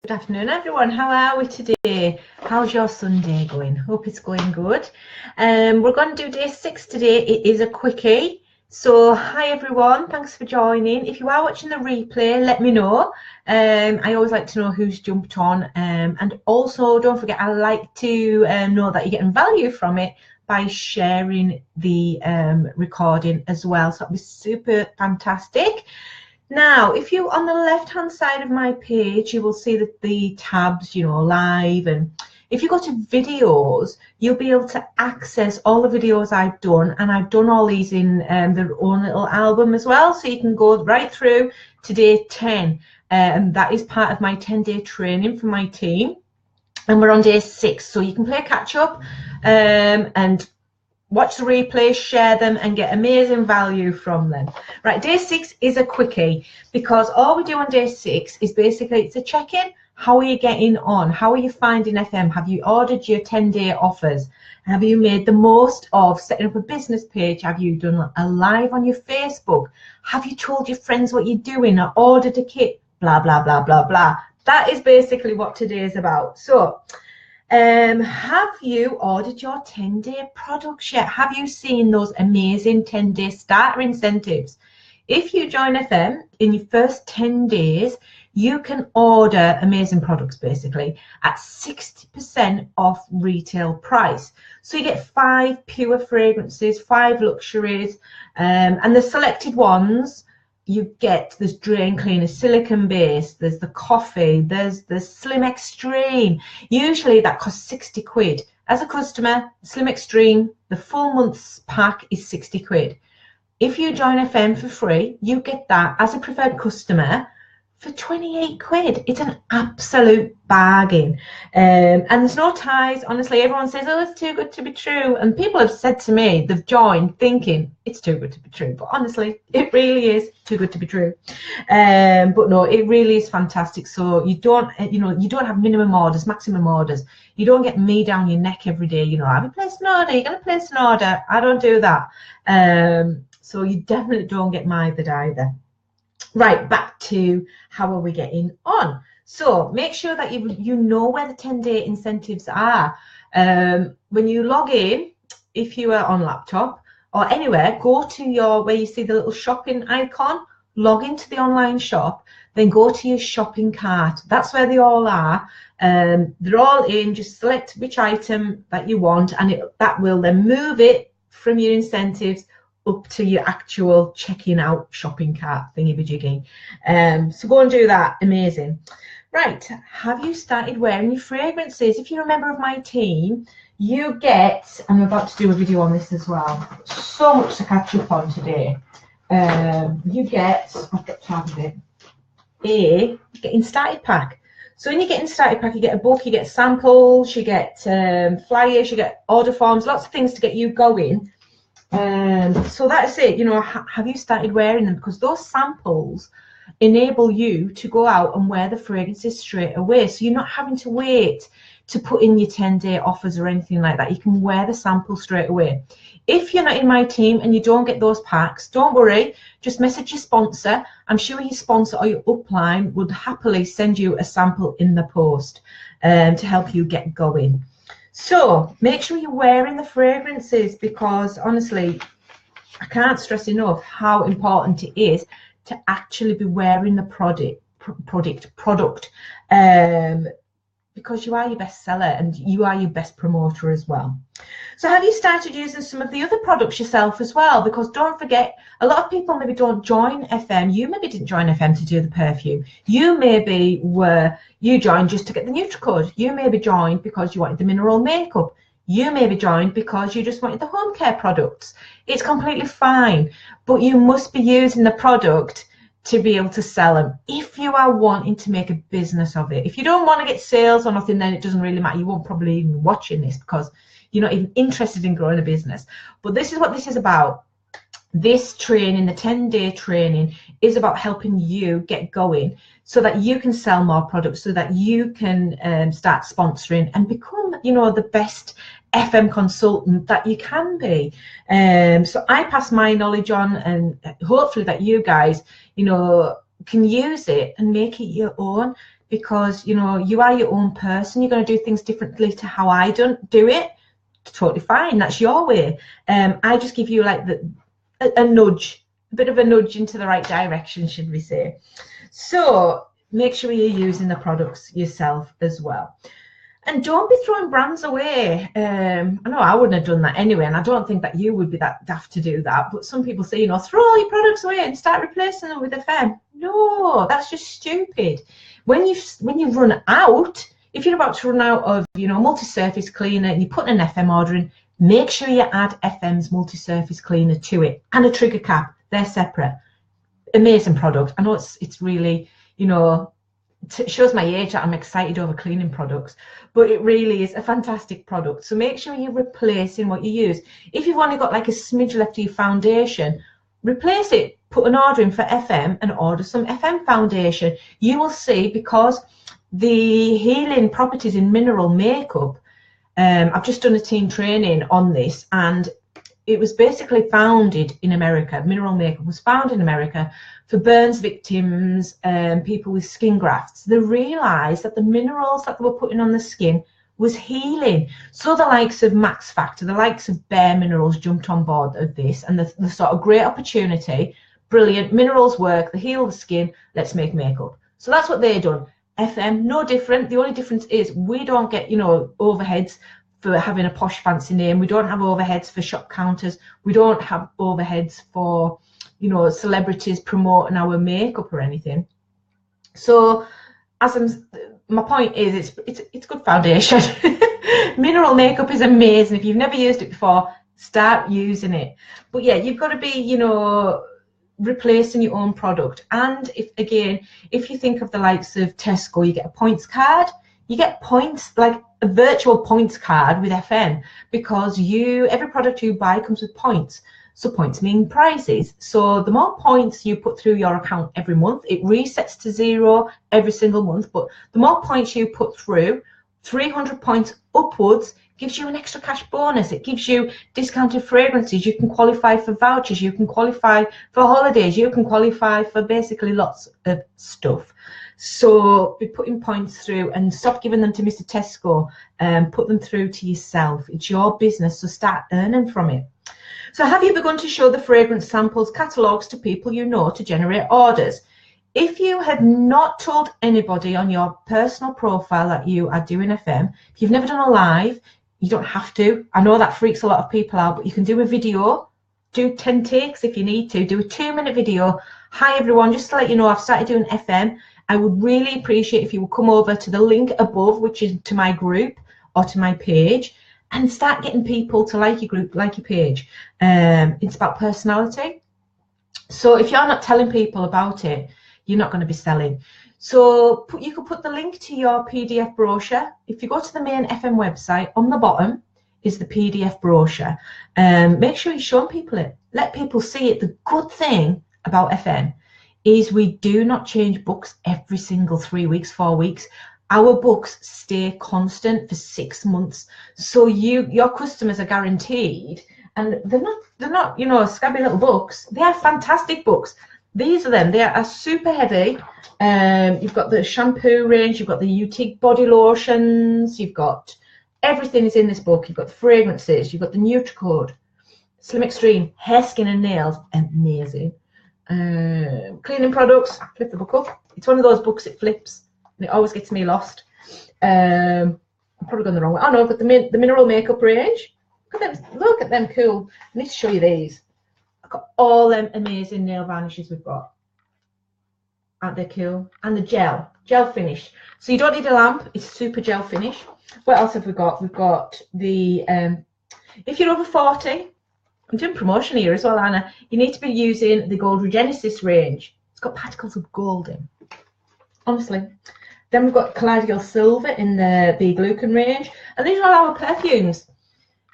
Good afternoon, everyone. How are we today? How's your Sunday going? Hope it's going good. We're going to do day 6 today. It is a quickie. So, hi everyone. Thanks for joining. If you are watching the replay, let me know. I always like to know who's jumped on. And also, don't forget, I like to know that you're getting value from it by sharing the recording as well. So, that'd be super fantastic. Now, if you on the left hand side of my page, you will see that the tabs, live, and if you go to videos, you'll be able to access all the videos I've done, and I've done all these in their own little album as well, so you can go right through to day 10, and that is part of my 10-day training for my team, and we're on day 6, so you can play catch up and watch the replay, share them, and get amazing value from them. Right, day 6 is a quickie because all we do on day 6 is basically it's a check-in. How are you getting on? How are you finding FM? Have you ordered your 10-day offers? Have you made the most of setting up a business page? Have you done a live on your Facebook? Have you told your friends what you're doing or ordered a kit? Blah, blah, blah, blah, blah. That is basically what today is about. So, have you ordered your 10-day products yet? Have you seen those amazing 10-day starter incentives? If you join FM in your first 10 days, you can order amazing products basically at 60% off retail price. So you get 5 pure fragrances, 5 luxuries, and the selected ones you get, there's drain cleaner, silicone based, there's the coffee, there's the Slim Extreme. Usually that costs 60 quid. As a customer, Slim Extreme, the full month's pack is 60 quid. If you join FM for free, you get that as a preferred customer for 28 quid. It's an absolute bargain. And there's no ties. Honestly, everyone says, oh, it's too good to be true. And people have said to me, they've joined thinking it's too good to be true. But honestly, it really is too good to be true. But no, it really is fantastic. So you don't have minimum orders, maximum orders. You don't get me down your neck every day. Have you placed an order? You're going to place an order. I don't do that. So you definitely don't get mithered either. Right, back to how are we getting on. So make sure that you know where the 10-day incentives are. When you log in, if you are on laptop or anywhere, go to where you see the little shopping icon, log into the online shop, then go to your shopping cart. That's where they all are. They're all in, just select which item that you want, and that will then move it from your incentives up to your actual checking out shopping cart thingy-majiggy. So go and do that. Amazing. Right, have you started wearing your fragrances? If you're a member of my team, you get, I'm about to do a video on this as well, so much to catch up on today. You get, I've got time of it, a getting started pack. So in your getting started pack, you get a book, you get samples, you get flyers, you get order forms, lots of things to get you going. So that's it. Have you started wearing them? Because those samples enable you to go out and wear the fragrances straight away. So you're not having to wait to put in your 10-day offers or anything like that. You can wear the sample straight away. If you're not in my team and you don't get those packs, don't worry. Just message your sponsor. I'm sure your sponsor or your upline would happily send you a sample in the post to help you get going. So make sure you're wearing the fragrances, because honestly, I can't stress enough how important it is to actually be wearing the product, because you are your best seller and you are your best promoter as well. So have you started using some of the other products yourself as well? Because don't forget, a lot of people maybe don't join FM. You maybe didn't join FM to do the perfume. You maybe you joined just to get the NutriCode. You maybe joined because you wanted the mineral makeup. You maybe joined because you just wanted the home care products. It's completely fine, but you must be using the product to be able to sell them if you are wanting to make a business of it. If you don't want to get sales or nothing, then it doesn't really matter. You won't probably even be watching this because you're not even interested in growing a business. But this is what this is about. This training, the 10-day training, is about helping you get going so that you can sell more products, so that you can start sponsoring and become, the best FM consultant that you can be. So I pass my knowledge on, and hopefully that you guys, can use it and make it your own. because, you know, you are your own person. You're going to do things differently to how I don't do it. Totally fine. That's your way. I just give you like a nudge, a bit of a nudge into the right direction, should we say. So make sure you're using the products yourself as well. And don't be throwing brands away. I know I wouldn't have done that anyway, and I don't think that you would be that daft to do that. But some people say, you know, throw all your products away and start replacing them with FM. No, that's just stupid. When you run out, if you're about to run out of, you know, multi-surface cleaner and you put an FM order in, make sure you add FM's multi-surface cleaner to it and a trigger cap. They're separate. Amazing product. I know it's really, you know, it shows my age that I'm excited over cleaning products, but it really is a fantastic product. So make sure you're replacing what you use. If you've only got like a smidge left of your foundation, replace it. Put an order in for FM and order some FM foundation. You will see, because the healing properties in mineral makeup, I've just done a team training on this, and it was basically founded in America. Mineral makeup was found in America for burns victims and people with skin grafts. They realised that the minerals that they were putting on the skin was healing. So the likes of Max Factor, the likes of Bare Minerals jumped on board of this, and the sort of great opportunity, brilliant, minerals work, they heal the skin, let's make makeup. So that's what they done. FM, no different. The only difference is we don't get, you know, overheads for having a posh fancy name. We don't have overheads for shop counters. We don't have overheads for, you know, celebrities promoting our makeup or anything. So my point is, it's good foundation. Mineral makeup is amazing. If you've never used it before, start using it. But yeah, you've got to be, you know, replacing your own product. And if you think of the likes of Tesco, you get a points card. You get points, like a virtual points card with FM, because every product you buy comes with points. So points mean prizes. So the more points you put through your account every month, it resets to 0 every single month. But the more points you put through, 300 points upwards, gives you an extra cash bonus. It gives you discounted fragrances. You can qualify for vouchers. You can qualify for holidays. You can qualify for basically lots of stuff. So be putting points through, and stop giving them to Mr. Tesco, and put them through to yourself. It's your business, so start earning from it. So have you begun to show the fragrance samples catalogues to people you know to generate orders? If you had not told anybody on your personal profile that you are doing FM, if you've never done a live, you don't have to. I know that freaks a lot of people out, but you can do a video, do 10 takes if you need to, do a 2-minute video. Hi everyone, just to let you know, I've started doing FM. I would really appreciate if you would come over to the link above, which is to my group or to my page, and start getting people to like your group, like your page. It's about personality. So if you're not telling people about it, you're not going to be selling. So you could put the link to your PDF brochure. If you go to the main FM website, on the bottom is the PDF brochure. Make sure you're showing people it. Let people see it. The good thing about FM is we do not change books every single 3 weeks, 4 weeks. Our books stay constant for 6 months. So your customers are guaranteed, and they're not, you know, scabby little books. They are fantastic books. These are them. They are super heavy. You've got the shampoo range, you've got the Utique body lotions, you've got everything is in this book. You've got the fragrances, you've got the NutriCode, Slim Extreme, hair, skin and nails, amazing. Cleaning products, flip the book up. It's one of those books, it flips and it always gets me lost. I'm probably going the wrong way. Oh no, I've got the mineral makeup range. Look at them cool. I need to show you these. I've got all them amazing nail varnishes we've got. Aren't they cool? And the gel finish. So you don't need a lamp, it's super gel finish. What else have we got? We've got the if you're over 40, I'm doing promotion here as well, Anna. You need to be using the Gold Regenesis range. It's got particles of gold in, honestly. Then we've got Caladial Silver in the Glucan range, and these are our perfumes.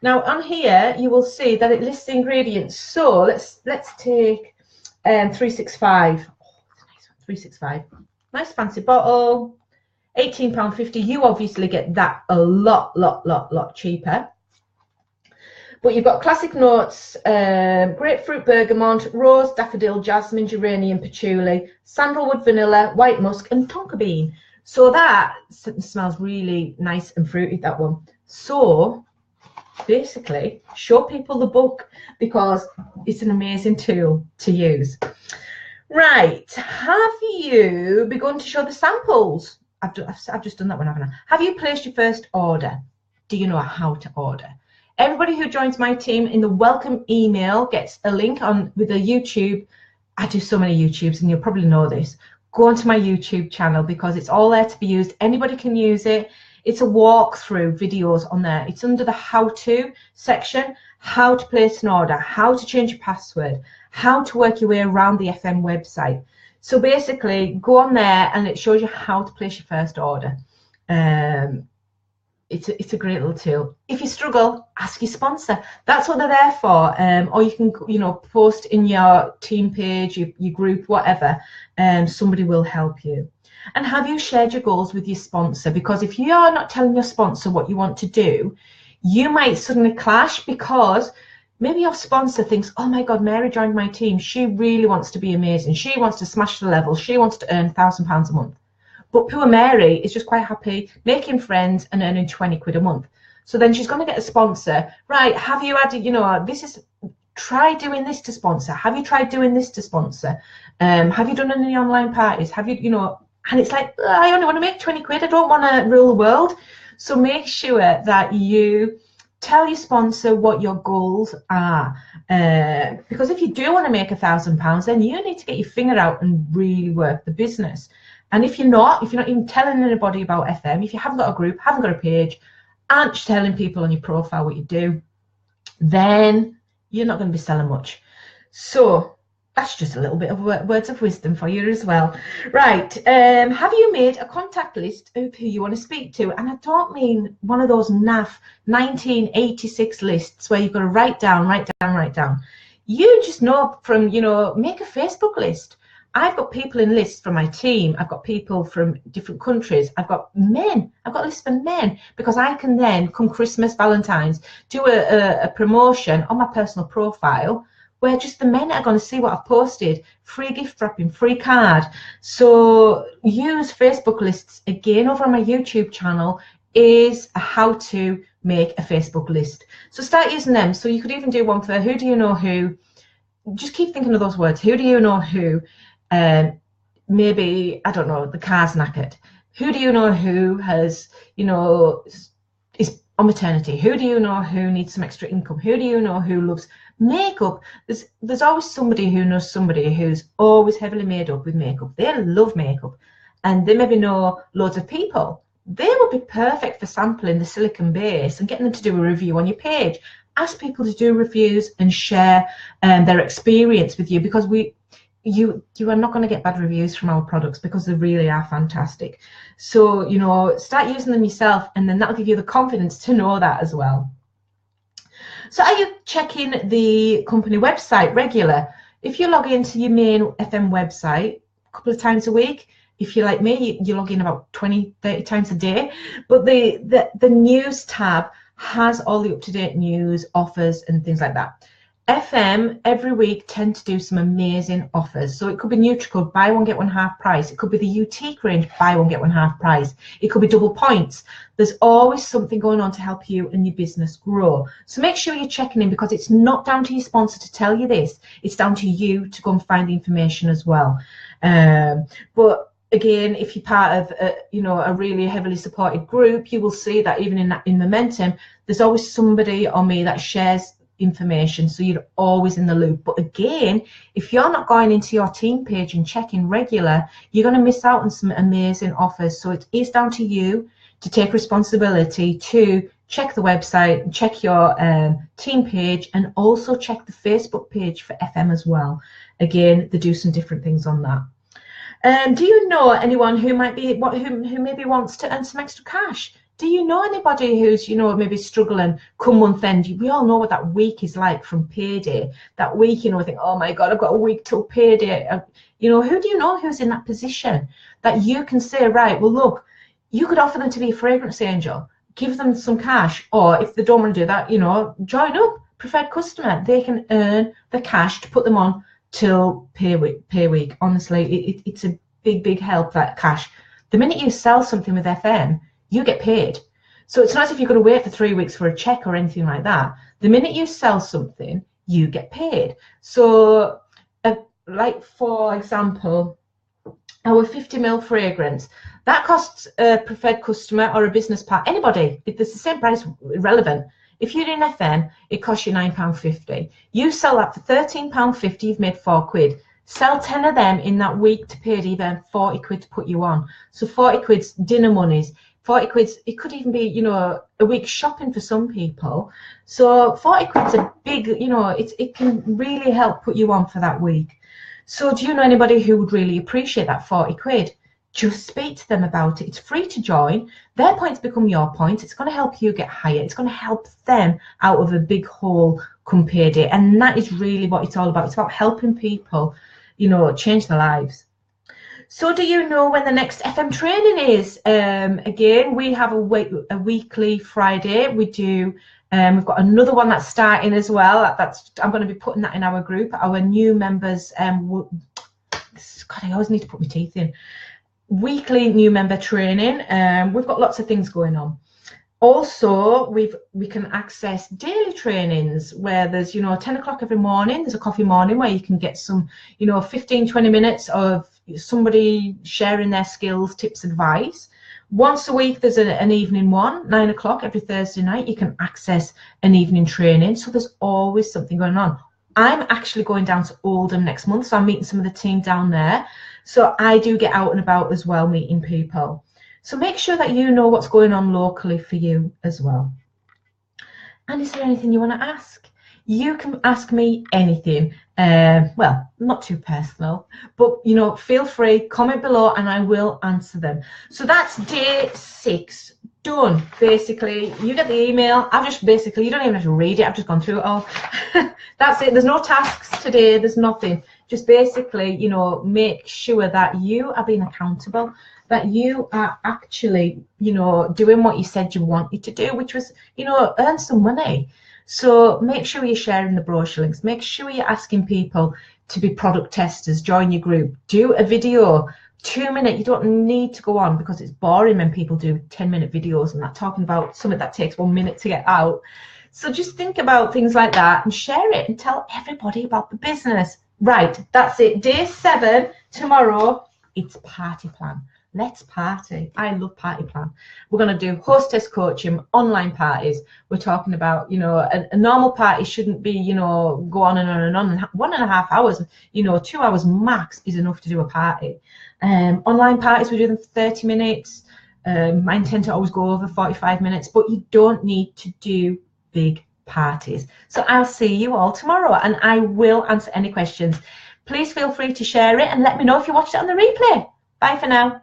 Now on here you will see that it lists the ingredients. So let's take 365. Oh, that's a nice one. 365. Nice fancy bottle. £18.50. You obviously get that a lot cheaper. But you've got classic notes, grapefruit, bergamot, rose, daffodil, jasmine, geranium, patchouli, sandalwood, vanilla, white musk, and tonka bean. So that smells really nice and fruity, that one. So basically, show people the book because it's an amazing tool to use. Right, have you begun to show the samples? I've just done that one, haven't I? Have you placed your first order? Do you know how to order? Everybody who joins my team in the welcome email gets a link on with a YouTube. I do so many YouTubes, and you'll probably know this. Go onto my YouTube channel because it's all there to be used. Anybody can use it. It's a walkthrough videos on there. It's under the how-to section, how to place an order, how to change your password, how to work your way around the FM website. So basically, go on there and it shows you how to place your first order. It's a great little tool. If you struggle, ask your sponsor. That's what they're there for. Or you can, post in your team page, your group, whatever. Somebody will help you. And have you shared your goals with your sponsor? Because if you are not telling your sponsor what you want to do, you might suddenly clash because maybe your sponsor thinks, oh my God, Mary joined my team. She really wants to be amazing. She wants to smash the level. She wants to earn £1,000 a month. But poor Mary is just quite happy making friends and earning 20 quid a month. So then she's going to get a sponsor. Right, have you added, try doing this to sponsor. Have you tried doing this to sponsor? Have you done any online parties? Have you, and it's like, I only want to make 20 quid. I don't want to rule the world. So make sure that you tell your sponsor what your goals are. Because if you do want to make £1,000, then you need to get your finger out and really work the business. And if you're not even telling anybody about FM, if you haven't got a group, haven't got a page, aren't telling people on your profile what you do, then you're not going to be selling much. So that's just a little bit of words of wisdom for you as well. Right, have you made a contact list of who you want to speak to? And I don't mean one of those naff 1986 lists where you've got to write down. You just know from, make a Facebook list. I've got people in lists from my team. I've got people from different countries. I've got men. I've got lists for men because I can then, come Christmas, Valentine's, do a promotion on my personal profile where just the men are going to see what I've posted. Free gift wrapping, free card. So use Facebook lists again over on my YouTube channel is how to make a Facebook list. So start using them. So you could even do one for who do you know who. Just keep thinking of those words. Who do you know who? Maybe, I don't know, the car's knackered. Who do you know who has, is on maternity? Who do you know who needs some extra income? Who do you know who loves makeup? There's always somebody who knows somebody who's always heavily made up with makeup. They love makeup and they maybe know loads of people. They would be perfect for sampling the silicone base and getting them to do a review on your page. Ask people to do reviews and share their experience with you because you are not going to get bad reviews from our products because they really are fantastic. So, start using them yourself and then that'll give you the confidence to know that as well. So are you checking the company website regular? If you log into your main FM website a couple of times a week, if you're like me, you log in about 20, 30 times a day, but the news tab has all the up-to-date news, offers and things like that. FM every week tend to do some amazing offers. So it could be Nutricode, buy one, get one half price. It could be the UT range, buy one, get one half price. It could be double points. There's always something going on to help you and your business grow. So make sure you're checking in because it's not down to your sponsor to tell you this. It's down to you to go and find the information as well. But again, if you're part of a really heavily supported group, you will see that even in Momentum, there's always somebody on me that shares information, so you're always in the loop. But again, if you're not going into your team page and checking regular, you're going to miss out on some amazing offers. So it is down to you to take responsibility to check the website, check your team page, and also check the Facebook page for FM as well. Again, they do some different things on that. Do you know anyone who might be who maybe wants to earn some extra cash? Do you know anybody who's, maybe struggling come month end? We all know what that week is like from payday. That week, I think, oh my God, I've got a week till payday. Who do you know who's in that position that you can say, right, well, look, you could offer them to be a fragrance angel, give them some cash, or if they don't want to do that, join up, preferred customer. They can earn the cash to put them on till pay week. Honestly, it's a big help, that cash. The minute you sell something with FM, you get paid. So it's not as if you're going to wait for 3 weeks for a check or anything like that. The minute you sell something, you get paid. So like for example, our 50ml fragrance, that costs a preferred customer or a business part, anybody, it's the same price, irrelevant. If you're in FM, it costs you £9.50. You sell that for £13.50, you've made £4. Sell 10 of them in that week to pay even 40 quid to put you on. So 40 quid's dinner monies, 40 quid, it could even be, you know, a week's shopping for some people. So 40 quid's a big, you know, it can really help put you on for that week. So do you know anybody who would really appreciate that 40 quid? Just speak to them about it. It's free to join. Their points become your points. It's going to help you get higher. It's going to help them out of a big hole come payday. And that is really what it's all about. It's about helping people, you know, change their lives. So do you know when the next FM training is? Again, we have a weekly Friday. We do. We've got another one that's starting as well. I'm going to be putting that in our group. Our new members. God, I always need to put my teeth in. Weekly new member training. We've got lots of things going on. Also, we can access daily trainings where there's, you know, 10 o'clock every morning. There's a coffee morning where you can get some, you know, 15-20 minutes of somebody sharing their skills, tips, advice. Once a week there's an evening one, 9 o'clock every Thursday night. You can access an evening training. So there's always something going on. I'm actually going down to Oldham next month, so I'm meeting some of the team down there. So I do get out and about as well, meeting people. So make sure that you know what's going on locally for you as well. And is there anything you want to ask? You can ask me anything. Well, not too personal, but, you know, feel free, comment below and I will answer them. So that's day 6 done. Basically, you get the email. I've just basically, you don't even have to read it. I've just gone through it all. That's it. There's no tasks today. There's nothing. Just basically, you know, make sure that you are being accountable, that you are actually, you know, doing what you said you wanted to do, which was, you know, earn some money. So make sure you're sharing the brochure links. Make sure you're asking people to be product testers, join your group, do a video, 2 minute. You don't need to go on because it's boring when people do 10-minute videos and that, talking about something that takes 1 minute to get out. So just think about things like that and share it and tell everybody about the business. Right, that's it. Day 7, tomorrow, it's party plan. Let's party. I love party plan. We're going to do hostess coaching, online parties. We're talking about, you know, a normal party shouldn't be, you know, go on and on and on. 1.5 hours, you know, 2 hours max is enough to do a party. Online parties, we do them for 30 minutes. Mine tend to always go over 45 minutes, but you don't need to do big parties. So I'll see you all tomorrow and I will answer any questions. Please feel free to share it and let me know if you watched it on the replay. Bye for now.